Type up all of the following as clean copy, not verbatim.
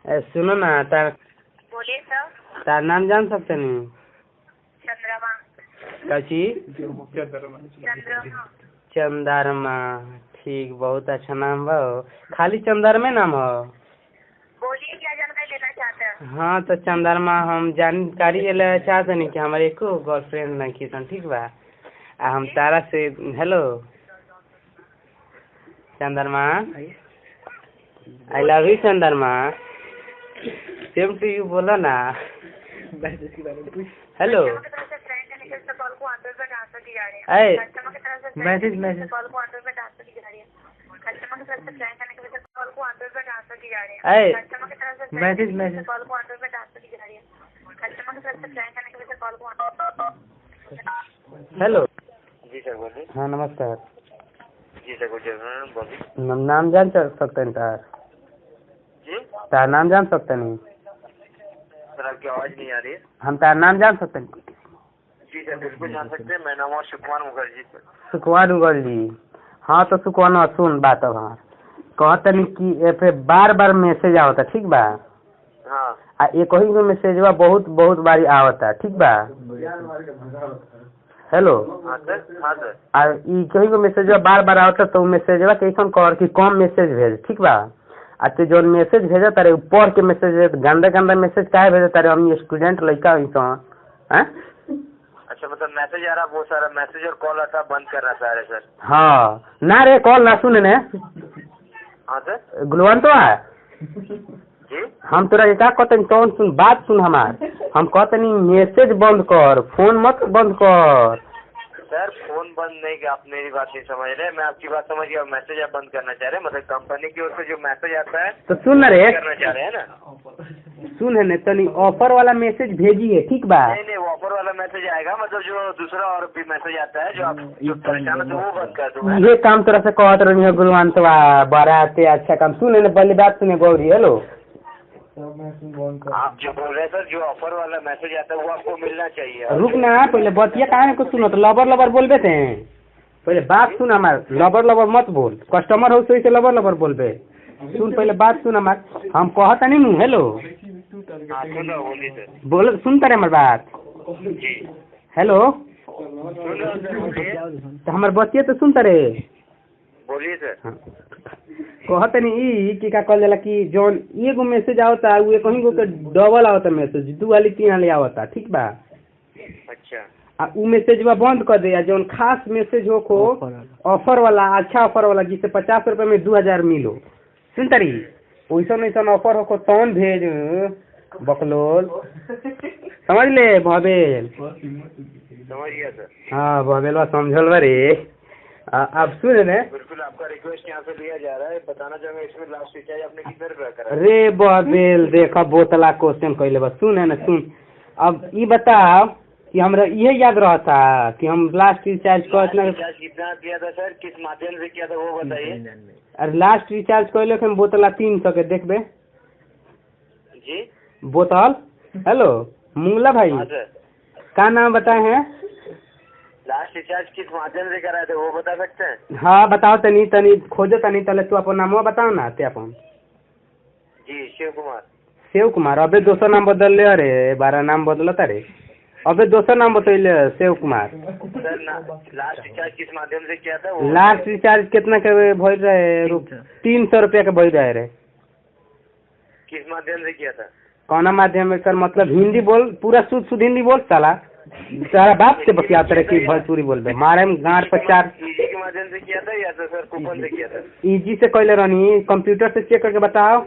सुनो ना तार बोलिए सर। तार नाम जान सकते नहीं? चंद्रमा। कची? चंद्रमा। चंद्रमा। ठीक, बहुत अच्छा नाम बा। खाली चंद्रमा नाम हो? बोलिए क्या जानकारी लेना चाहते हैं? हाँ तो चंद्रमा हम जानकारी ले चाहते नहीं कि हमारे एको गर्लफ्रेंड नहीं की ठीक बा। हम तारा से हेलो चंद्रमा, आई लव यू चंद्रमा। सेम टू यू बोलो ना। हेलो कॉल को आंसर पे ट्रांसफर की जा रही ऐ है। कस्टमर की तरफ से मैसेज कॉल को आंसर पे ट्रांसफर की जा रही है। कस्टमर की तरफ से फ्रैंक करने की वजह से कॉल को आंसर पे ट्रांसफर की जा रही है। कस्टमर की तरफ से मैसेज कॉल को आंसर पे ट्रांसफर की जा रही है। कस्टमर की तरफ से फ्रैंक करने की वजह से कॉल को हेलो। जी सर बोलिए। हाँ नमस्कार। जी सर बोलिए बोलिए। नाम जान सकते हैं तार? जी तार नाम जान सकते नहीं? सर आपकी आवाज़ नहीं आ रही है। हम तार नाम जान सकते हैं? जी सर बिल्कुल जान सकते हैं। मैं नाम है सुकुमार मुखर्जी सर। सुकुमार मुखर्जी। हाँ तो सुकुमार सुन बात अब हमार कहतनी कि ए पे बार बार मैसेज आवता ठीक बा। हाँ आ एक ही को मैसेजवा बहुत बहुत बारी आवता ठीक बा। हेलो। हाँ सर। हाँ सर। आ ई कहीं को मैसेजवा बार बार आवता तो मैसेजवा कैसन कर कि कम मैसेज भेज ठीक बा। आ तो जो मैसेज भेजा तारे ऊपर के मैसेज गंदा गंदा मैसेज काहे भेजा तारे? हम स्टूडेंट लड़का इंसान हैं। अच्छा मतलब मैसेज आ रहा वो सारा मैसेज और कॉल आता बंद करना सारे सर। हाँ ना रे कॉल ना सुने ने। हाँ सर। गुलवंत है जी हम तोरा के क्या कहते कौन सुन बात सुन हमार। हम कहते मैसेज बंद कर, फोन मत बंद कर। सर फोन बंद नहीं किया, आप मेरी बात नहीं समझ रहे। मैं आपकी बात समझ गया। मैसेज आप बंद करना चाह रहे हैं मतलब कंपनी की ओर से जो मैसेज आता है तो सुन ना रे, करना चाह रहे हैं ना। सुन है न तनी ऑफर वाला मैसेज भेजिए ठीक बा। नहीं वो ऑफर वाला मैसेज आएगा मतलब जो दूसरा और भी मैसेज आता है जो आप जो परेशान तो वो बंद कर दूंगा। ये काम तोरा से कहत रही है गुलवंत बराते अच्छा काम। सुन है न पहले बात सुने गौरी। हेलो आप जो बोल रहे हैं सर जो ऑफर वाला मैसेज आता है वो आपको मिलना चाहिए। रुक ना पहले बतिया कहा को सुनो तो लबर लबर बोलबे थे। पहले बात सुन हमार, लबर लबर मत बोल। कस्टमर हो सही से लबर लबर बोलबे। सुन पहले बात सुन हमार। हम कहता नहीं नू हेलो। हाँ सुन रहा हूँ बोलिए सर। बोल सुन तारे हमार बात। जी हेलो सुन रहा हूँ सर बोलिए। तो हमार बतिया तो सुन तारे। बोलिए सर। कहते नहीं ई कि का कहल जाला कि जौन एगो मैसेज आवता वो कहीं को के डबल आवता मैसेज 2 वाली 3 वाली आवता ठीक बा। अच्छा आ उ मैसेजवा बंद कर दे। जौन खास मैसेज हो को ऑफर वाला अच्छा ऑफर वाला जिससे 50 रुपए में 2000 मिलो सुन तारी वैसन वैसन ऑफर हो को तौन भेज बकलोल। समझ ले भवेल। समझ गया सर। हाँ भवेलवा समझल रे। अब सुन ने बिल्कुल आपका रिक्वेस्ट यहाँ से लिया जा रहा है। बताना चाहूँगा इसमें लास्ट रिचार्ज आपने कितने रुपया करा? रे बबेल देखा बोतला क्वेश्चन कहले बस सुन है ना सुन। अब ये बताओ कि हमरा ये याद रहता कि हम लास्ट रिचार्ज रिचार्ज कितना किया था सर? किस माध्यम से किया था वो बताइए। अरे लास्ट रिचार्ज कहले हम बोतला 300 के देखबे जी बोतल। हेलो मुंगला भाई हाँ सर। का नाम बताए हैं? लास्ट रिचार्ज किस माध्यम से कराए थे वो बता सकते हैं? हाँ बताओ तनी तनी खोजो तनी तले तू अपन नाम बताओ ना ते अपन। जी शिव कुमार। शिव कुमार। अबे दोसर नाम बदल ले अरे 12 नाम बदलता रे। अबे दोसर नाम बतैले Shiv Kumar. Sir last recharge किस माध्यम से किया था वो? लास्ट रिचार्ज कितना के भर रहे? 300 रुपया के भर रहे। किस माध्यम से किया था? कौना माध्यम में कर मतलब हिंदी बोल पूरा शुद्ध शुद्ध हिंदी बोल साला। सारा बाप से बतियाते रहे कि भोजपुरी बोल दे मारे में गांठ पर 4। इजी के माध्यम से किया था या तो सर कूपन से किया था? इजी से कहले रहनी कंप्यूटर से चेक करके बताओ।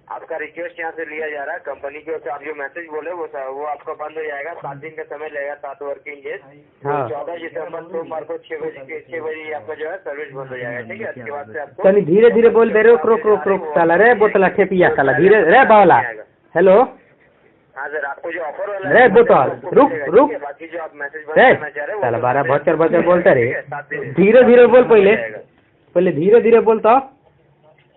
आपका रिक्वेस्ट यहाँ से लिया जा रहा है कंपनी की ओर से। आप जो मैसेज बोले वो आपका बंद हो जाएगा। 7 दिन का समय लगेगा 7 वर्किंग डेज। हाँ 14 दिसंबर सोमवार को 6 बजे आपका जो है सर्विस बंद हो जाएगा ठीक है। इसके बाद से आपको तनी धीरे धीरे बोल दे। रोक रोक रोक रोक साला रे बोतला ठेपिया साला धीरे रे बावला। हेलो हाँ सर आपको जो ऑफर वाला रे बोतल रुक रुक बाकी जो आप मैसेज बंद करना चाह रहे साला हो 12 बच्चर बच्चर बोलता रे। धीरे धीरे बोल पहले धीरे धीरे बोलता।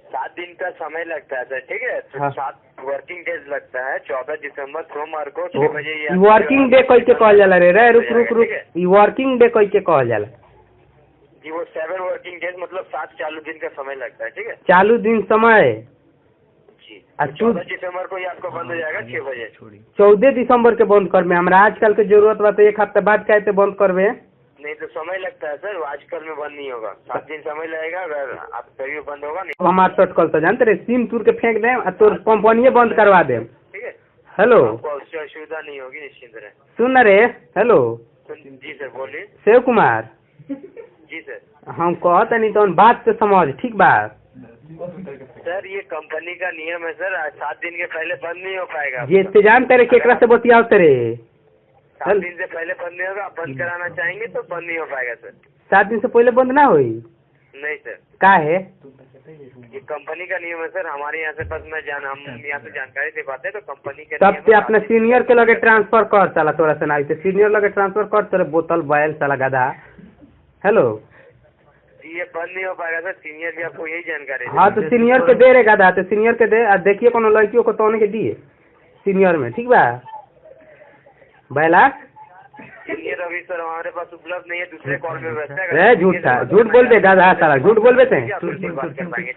7 दिन का समय लगता है सर ठीक है। हाँ। 7 वर्किंग डेज लगता है। 14 दिसंबर सोमवार को 6 बजे वर्किंग डे कह के कहल जाला रे। रुक रुक रुक वर्किंग डे कह के कहल जाला जी। वो 7 वर्किंग डेज मतलब 7 चालू दिन का समय लगता है ठीक है। चालू दिन समय जी। आ 14 दिसंबर को ही आपको बंद हो जाएगा 6 बजे। 14 दिसंबर के बंद करबे हमरा आजकल के जरूरत बा तो एक हफ्ता बाद कहते बंद करबे। नहीं तो समय लगता है सर, आजकल में बंद नहीं होगा, 7 दिन समय लगेगा, अगर आप तभी बंद होगा नहीं। हमार सटकल तो जानते रहे सिम तुर के फेंक दे और तोर कंपनी बंद करवा दे। ठीक है, हेलो आपको उससे असुविधा नहीं होगी, निश्चिंत रहे। सुन रे हेलो जी सर बोलिए। शिव कुमार जी सर। हम कहते नहीं तो बात से समझ ठीक बा। सर ये कंपनी का नियम है सर, 7 दिन के पहले बंद नहीं हो पाएगा। ये ते जानते रहे केकरा से बतियाओ तेरे 7 दिन से पहले बंद नहीं होगा, आप बंद कराना चाहेंगे तो बंद नहीं हो पाएगा सर। 7 दिन से पहले बंद ना हुई नहीं सर, का है ये कंपनी का नियम है सर, हमारे यहाँ से बस हम यहाँ से जानकारी दे पाते हैं तो कंपनी के तब नियम ते है, अपने 7 दिन सीनियर के लगे ट्रांसफर कर साला तोरा से नहीं तो सीनियर लगे ट्रांसफर कर तेरे बोतल बैल साला गधा। हेलो जी ये बंद नहीं हो पाएगा सर, सीनियर भी आपको यही जानकारी हाँ तो सीनियर के दे रे गधा तो सीनियर के दे और देखिए कोनो लड़कियों को तो के दिए सीनियर में ठीक बा बैला। सीनियर अभी सर हमारे पास उपलब्ध नहीं है, दूसरे कॉल में व्यस्त है। रे झूठ था झूठ बोल बे गधा साला झूठ बोल बे ते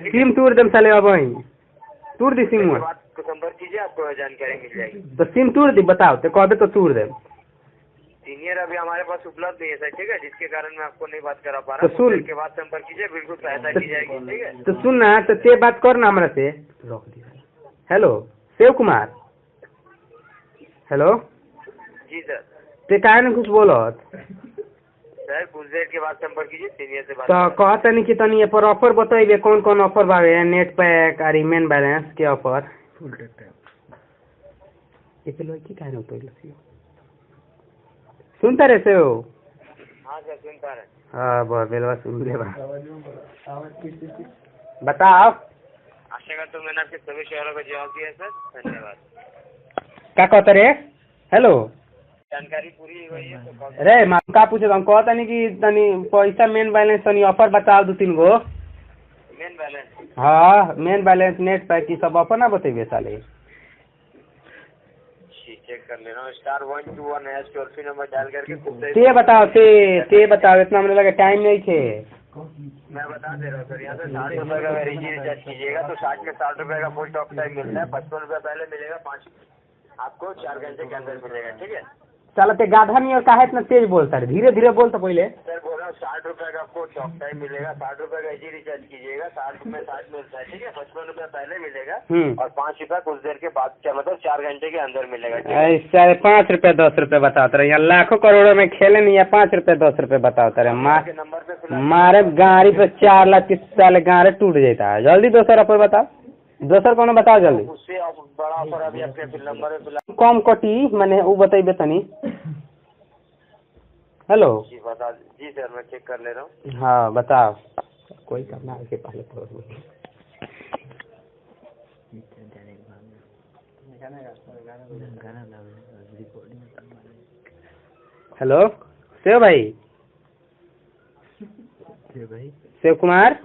सिम तोड़ दे साले अब वहीं तोड़ दी सिम बात को संपर्क कीजिए, आपको जानकारी मिल जाएगी। तो सिम तोड़ दी बताओ तो कहबे तो तोड़ दे। सीनियर अभी हमारे पास उपलब्ध नहीं है सर, ठीक है, जिसके कारण मैं आपको नहीं बात करा पा तो रहा सुन। हूँ। के बाद संपर्क कीजिए, बिल्कुल सहायता की जाएगी। ठीक है तो सुन ना तो ते बात कर ना हमरा से। हेलो शिव कुमार हेलो जी सर। ते काहे ने कुछ बोलत सर कुछ देर के बाद संपर्क कीजिए, सीनियर से बात तो कहते नहीं कि तनी ये पर ऑफर बताइए कौन कौन ऑफर बावे नेट पैक और ईमेल बैलेंस के ऑफर इसे लोग की काहे न सुनता रहे से हो। हाँ सर सुन पा रहे हैं। हाँ बहुत बेलवा सुन ले बा बताओ। आशा करता हूँ मैंने आपके सभी सवालों का जवाब दिया सर, धन्यवाद। क्या कहते रे हेलो जानकारी पूरी हुई है तो कॉल रे मैं का पूछे हम कहता नहीं कि तनी पैसा मेन बैलेंस तनी ऑफर बताओ 2-3 गो। Main balance. हाँ मेन बैलेंस नेट पैक की सब ऑफर ना बतेबे साले। चेक कर लेना, *121 है टोल फ्री नंबर डायल करके खुद से ते बताओ इतना मुझे लगा टाइम नहीं थे। मैं बता दे रहा हूँ सर, यहाँ से 60 रुपए का वेरिजी रिचार्ज कीजिएगा तो 60 में 60 रुपए का फुल टॉक टाइम मिलता है, 55 रुपए पहले मिलेगा, 5 आपको 4 घंटे के अंदर मिलेगा। ठीक है चल ते गाधा नहीं और काहे इतना तेज बोलता है धीरे धीरे बोल तो पहले। सर बोल रहा हूँ 60 रुपए का आपको टॉक टाइम मिलेगा, 60 रुपए का इजी रिचार्ज कीजिएगा, 60 में 60 मिलता है। ठीक है 55 रुपए पहले मिलेगा और 5 रुपए कुछ देर के बाद क्या मतलब 4 घंटे के अंदर मिलेगा। ठीक है ऐसा 5 रुपए 10 रुपए बताते रहे यहाँ लाखों करोड़ों में खेले नहीं है 5 रुपए 10 रुपए बताते रहे नंबर पे मारे गाड़ी पे 4 लाख 30 साल गाड़ी टूट जाता है। जल्दी दोसर ऑफर बताओ दोसर कौन बताओ जल्दी। उससे बड़ा ऑफर अभी आपके नंबर पे कम कटी मैंने वो बताइए तनी। हेलो जी बता जी सर मैं चेक कर ले रहा हूँ। हाँ बताओ कोई करना है के पहले हेलो शिव भाई शिव कुमार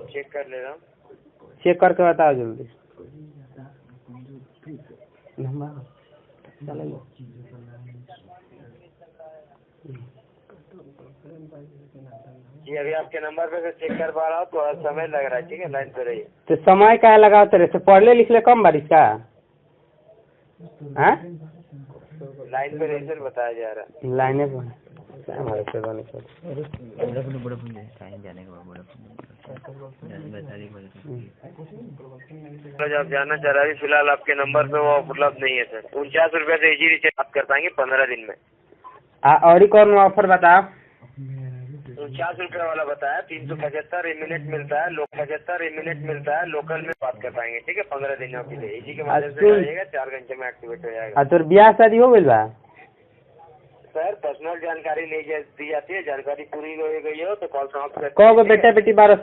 चेक कर ले रहा हूँ। चेक करके बताओ जल्दी। जी अभी आपके नंबर पे से चेक कर पा रहा हूँ, थोड़ा समय लग रहा है। ठीक है लाइन पे रहिए। तो समय क्या लगाओ तेरे से पढ़ले लिखले कम बारिश का हाँ लाइन पे रहिए सर, बताया जा रहा है। लाइने आप जानना चाह रहा है फिलहाल आपके नंबर पे वो उपलब्ध नहीं है सर। 49 रुपए से इजी रिचार्ज आप कर पाएंगे 15 दिन में। और कौन ऑफर बताओ। 49 रुपए वाला बताया, 375 मिनट मिलता है, 75 मिनट मिलता है, लोकल में बात कर पाएंगे। ठीक है 15 दिनों के लिए इजी के माध्यम से जाइएगा, 4 घंटे में एक्टिवेट हो जाएगा। तोर ब्याह शादी हो गई बा सर पर्सनल जानकारी नहीं दी जाती है, जानकारी पूरी हो गई हो तो कॉल समाप्त कहो बेटा बेटी 12